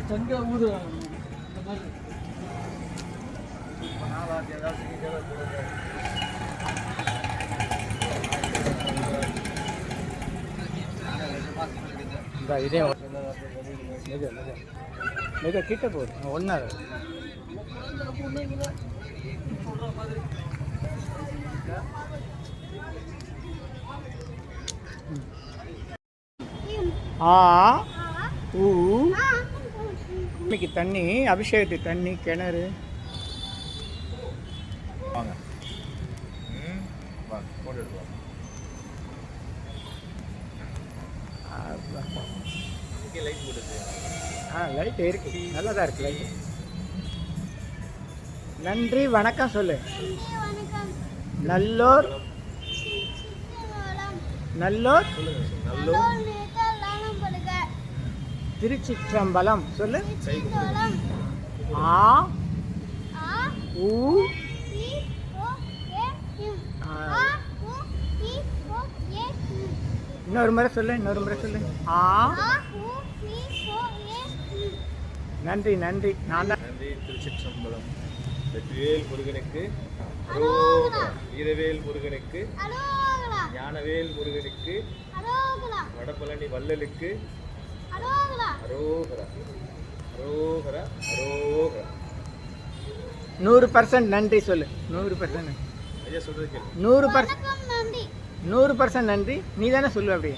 சங்க ஊதுறாங்க இந்த மாதிரி இதே மிக கிட்ட போகுது ஒன்றா ஆ ஊ இன்னைக்கு தண்ணி அபிஷேகத்துக்கு தண்ணி கிணறு வாங்க போட்டு எடுத்து லைட் போட்டுது லைட் இருக்கு நல்லா தான் இருக்கு லைட் நன்றி வணக்கம் சொல்லு நல்லோர் நல்லோர் நல்லூர் திருச்சிற்றம்பலம் சொல்லு ஆ ஊ இன்னொரு முறை சொல்லு ஆ நன்றி நன்றி நான் தான் நன்றி திருச்சிற்றம்பலம் வெற்றிவேல் முருகனுக்கு வீரவேல் முருகனுக்கு ஞானவேல் முருகனுக்கு வடபழனி வள்ளலுக்கு அரோகரா அரோகரா அரோகரா 100% நன்றி சொல்லு 100% ஐயா சொல்றது கேளு 100% நன்றி நீ தானே சொல்லு அப்படியே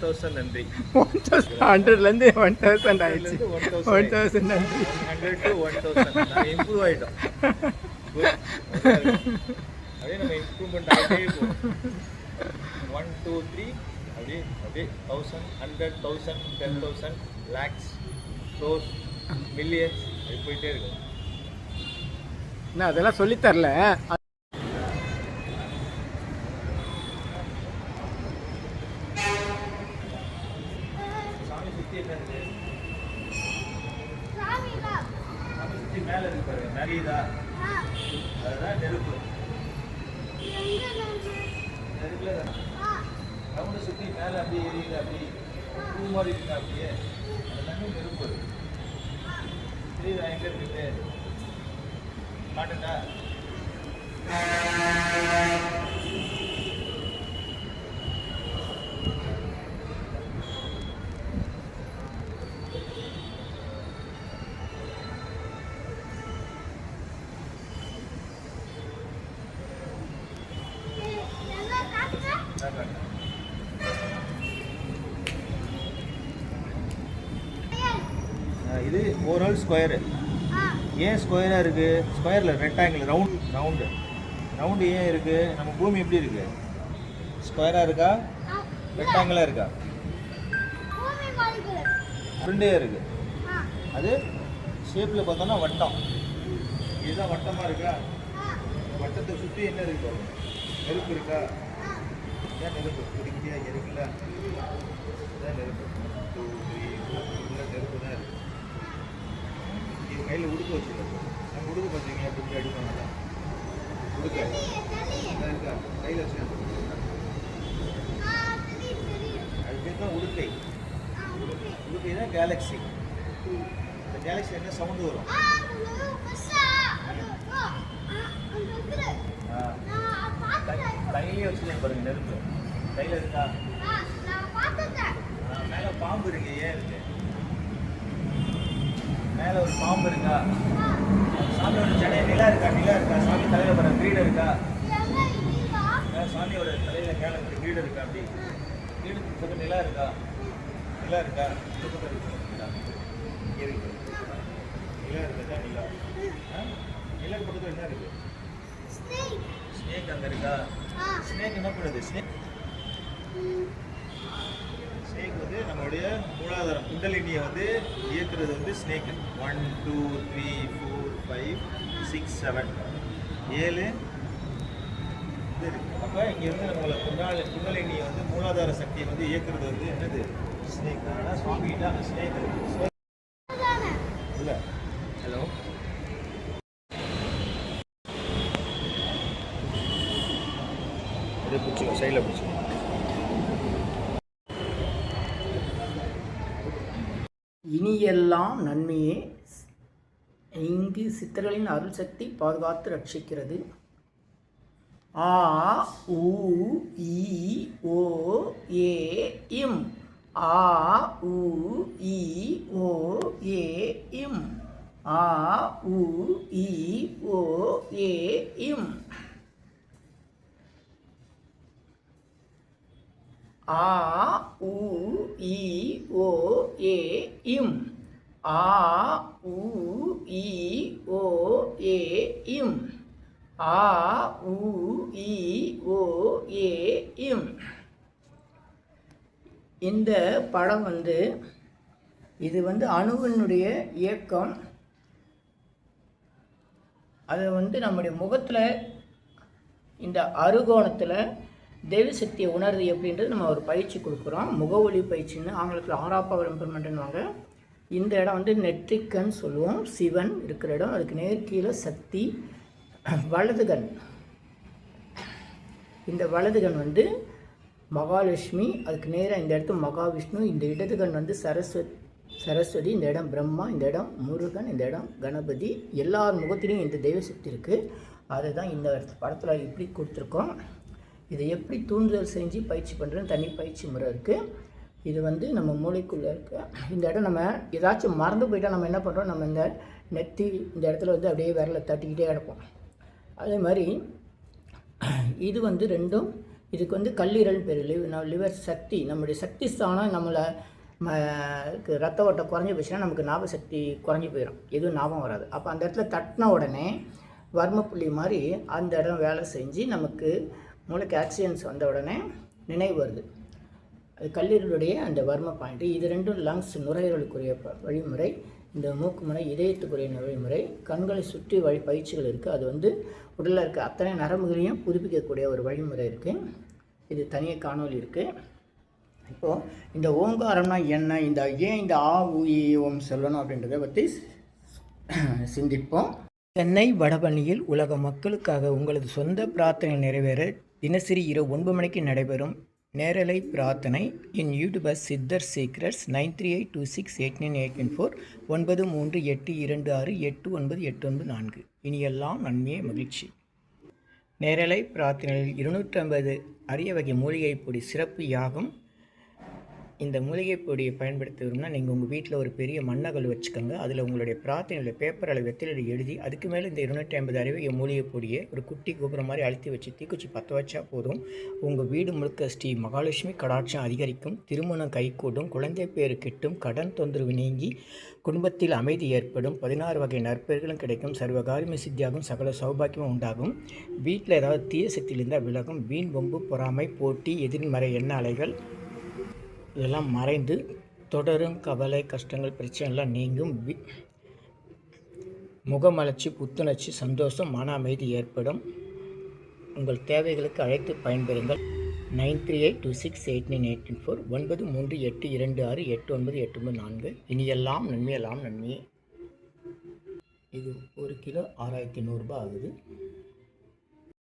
1000 நன்றி 100லேருந்து 1000 ஆயிடுச்சு 1000 நன்றி 100 to 1000 நான் இம்ப்ரூவ் ஆயிட்டோம் அப்படியே நம்ம இம்ப்ரூவ்மெண்ட் ஆகிட்டே இருக்கும் 1 2 3 அப்படியே 1000 100 1000 10,000 lakhs crores millions அப்படி போயிட்டே இருக்கும் நான் அதெல்லாம் சொல்லித்தரல சாமி சுற்றி என்ன இருக்கு சாமி சுற்றி மேலே இருக்கு பாருங்க நரியுதா அதுதான் நெருப்பு நெருப்புல தானே ரவுண்டை சுற்றி மேலே அப்படியே எரியுது அப்படியே பூ மாதிரி இருக்கு அப்படியே அது தண்ணி நெருப்பு தெரியுதா எங்கே இருக்குது காட்டுட்டா இது ஓவரால் ஸ்கொயரு ஏன் ஸ்கொயராக இருக்குது ஸ்கொயரில் ரெக்டாங்கிள் ரவுண்டு ஏன் இருக்குது நம்ம பூமி எப்படி இருக்குது ஸ்கொயராக இருக்கா ரெக்டாங்கிளாக இருக்கா ஃப்ரெண்டையாக இருக்குது அது ஷேப்பில் பார்த்தோன்னா வட்டம் இதுதான் வட்டமாக இருக்கா வட்டத்தை சுற்றி என்ன இருக்கு பாருங்க நெருப்பு இருக்கா ஏன் நெருப்பு குடிக்கியா இருக்குல்ல இதான் நெருப்பு 2 3 நெருப்பு தான் இருக்குது இது கையில் உடுக்க வச்சுருக்கோம் நம்ம உடுக்க பார்த்தீங்க எப்படி அடிப்பாங்க உடுக்க இருக்கா கையில் வச்சுருக்கோம் அது பேர் தான் உடுக்கை உடுக்கை தான் கேலக்ஸி இந்த கேலக்ஸி என்ன சவுண்டு வரும் கையிலே வச்சுருக்கேன் பாருங்க நெருப்பு கையில் இருக்கா மேலே பாம்பு இருக்கு ஏன் இருக்கு மேலே ஒரு பாம்பு இருக்கா சாமியோட ஜடையை நிலா இருக்கா சாமி தலையில் வர கிரீடம் இருக்கா சாமியோட தலையில் மேலே ஒரு கிரீடம் இருக்கா அப்படி கிரீடத்துக்கு பக்கம் நிலா இருக்கா நிலா இருக்கு நிலா இருக்குதா நிலா பக்கத்தில் என்ன இருக்கு ஸ்னேக் அங்கே இருக்கா ஸ்னேக் என்ன பண்ணுது ஸ்னேக் வந்து நம்மளுடைய மூலாதாரம் குண்டலினியை வந்து இயக்குறது வந்து ஸ்னேக் 1 2 3 4 5 6 7 7 இது இருக்கு அப்போ இங்கேருந்து நம்மளை குண்டலினியை வந்து மூலாதார சக்தியை வந்து இயக்குறது வந்து என்னது ஸ்னேக் ஆனால் சுவாமி கிட்ட அந்த ஸ்னேக் இருக்கு இல்லை ஹலோ இதை பிடிச்சிக்கோ சைடில் பிடிச்சிக்கோ இனியெல்லாம் நன்மையே. இங்கு சித்தர்களின் அருள் சக்தி பாதுகாத்து ரட்சிக்கிறது. ஆ உ இ ஓ ஏ இம். ஆ உ இ ஓ ஏ இம். ஆ உ இ ஓ ஏ இம். ஆ உ இ ஓ ஏ இம். ஆ உ இ ஓ ஏ இம். ஆ உ இ ஓ ஏ இம். இந்த படம் இது அணுவினுடைய இயக்கம். அதை நம்முடைய முகத்தில் இந்த அறுகோணத்தில் தெய்வ சக்தியை உணர்வு எப்படின்றது நம்ம ஒரு பயிற்சி கொடுக்குறோம். முக ஒளி பயிற்சின்னு ஆங்கிலத்தில் ஆறாப்பவர் இம்ப்ளிமெண்ட்னுவாங்க. இந்த இடம் நெற்றிக்கண் சொல்லுவோம். சிவன் இருக்கிற இடம். அதுக்கு நேர்கீழே சக்தி. வலதுகண், இந்த வலதுகண் மகாலட்சுமி. அதுக்கு நேராக இந்த இடத்து மகாவிஷ்ணு. இந்த இடதுகண் சரஸ்வதி. இந்த இடம் பிரம்மா. இந்த இடம் முருகன். இந்த இடம் கணபதி. எல்லார் முகத்திலையும் இந்த தெய்வசக்தி இருக்குது. அதை தான் இந்த படத்தில் இப்படி கொடுத்துருக்கோம். இதை எப்படி தூண்டுதல் செஞ்சு பயிற்சி பண்ணுறதுன்னு தனி பயிற்சி முறை இருக்குது. இது நம்ம மூளைக்குள்ளே இருக்க இந்த இடம். நம்ம ஏதாச்சும் மறந்து போயிட்டால் நம்ம என்ன பண்ணுறோம், நம்ம இந்த நெத்தி இந்த இடத்துல அப்படியே விரலை தட்டிக்கிட்டே கிடப்போம். அதே மாதிரி இது ரெண்டும். இதுக்கு கல்லீரல் பேர். லிவர் சக்தி. நம்முடைய சக்தி ஸ்தானம் நம்மளை ரத்த ஓட்டம் குறைஞ்சி போச்சுன்னா நமக்கு ஞாபக சக்தி குறைஞ்சி போயிடும். எதுவும் ஞாபகம் வராது. அப்போ அந்த இடத்துல தட்டின உடனே வர்மப்புள்ளி மாதிரி அந்த இடம் வேலை செஞ்சு நமக்கு மூளைக்கு ஆக்சிஜன்ஸ் வந்த உடனே நினைவு வருது. அது கல்லீரலுடைய அந்த வர்ம பாயிண்ட்டு. இது ரெண்டும் லங்ஸ் நுரையீரலுக்குரிய வழிமுறை. இந்த மூக்கு முறை இதயத்துக்குரிய வழிமுறை. கண்களை சுற்றி பயிற்சிகள் இருக்குது. அது உடலில் இருக்க அத்தனை நரம்புகளையும் புதுப்பிக்கக்கூடிய ஒரு வழிமுறை இருக்குது. இது தனியாக காணொலி இருக்குது. இப்போது இந்த ஓங்காரம்னா என்ன, ஏன் இந்த ஆ ஊ இ ஓம் சொல்லணும் அப்படின்றத பற்றி சிந்திப்போம். சென்னை வடபழனியில் உலக மக்களுக்காக உங்களது சொந்த பிரார்த்தனை நிறைவேற தினசரி இரவு 9 மணிக்கு நடைபெறும் நேரலை பிரார்த்தனை. என் யூடியூபர் சித்தர் சீக்ரெட்ஸ் 9382689894 9382268984. இனியெல்லாம் நன்மையே மகிழ்ச்சி. நேரலை பிரார்த்தனையில் 250 அரிய வகை மூலிகை பொடி சிறப்பு யாகம். இந்த மூலிகை பொடியை பயன்படுத்துகிறோம்னா நீங்கள் உங்கள் வீட்டில் ஒரு பெரிய மண்ணகல் வச்சுக்கோங்க. அதில் உங்களுடைய பிரார்த்தனையில் பேப்பர் அளவு வெத்திலை எழுதி அதுக்கு மேலே இந்த 250 அரிய மூலிகை பொடியை ஒரு குட்டி கோபுரம் மாதிரி அழுத்தி வச்சு தீக்குச்சி பற்ற வச்சா போதும். உங்கள் வீடு முழுக்க ஸ்ரீ மகாலட்சுமி கடாட்சம் அதிகரிக்கும். திருமணம் கைகூடும். குழந்தை பேரு கிட்டும். கடன் தொந்தரவு நீங்கி குடும்பத்தில் அமைதி ஏற்படும். 16 வகை நற்பெயர்களும் கிடைக்கும். சர்வகாரியமே சித்தியாகும். சகல சௌபாக்கியமும் உண்டாகும். வீட்டில் ஏதாவது தீய சக்தியில் இருந்தால் விலகும். வீண் வம்பு பொறாமை போட்டி எதிர்மறை எண்ண அலைகள் இதெல்லாம் மறைந்து தொடரும் கவலை கஷ்டங்கள் பிரச்சனைலாம் நீங்கும். முகமலர்ச்சி புத்துணர்ச்சி சந்தோஷம் மன அமைதி ஏற்படும். உங்கள் தேவைகளுக்கு அழைத்து பயன்பெறுங்கள். 9382689894 9382268984. இனியெல்லாம் நன்மையெல்லாம் நன்மையே. இது 1 கிலோ 6100 ரூபாய் ஆகுது.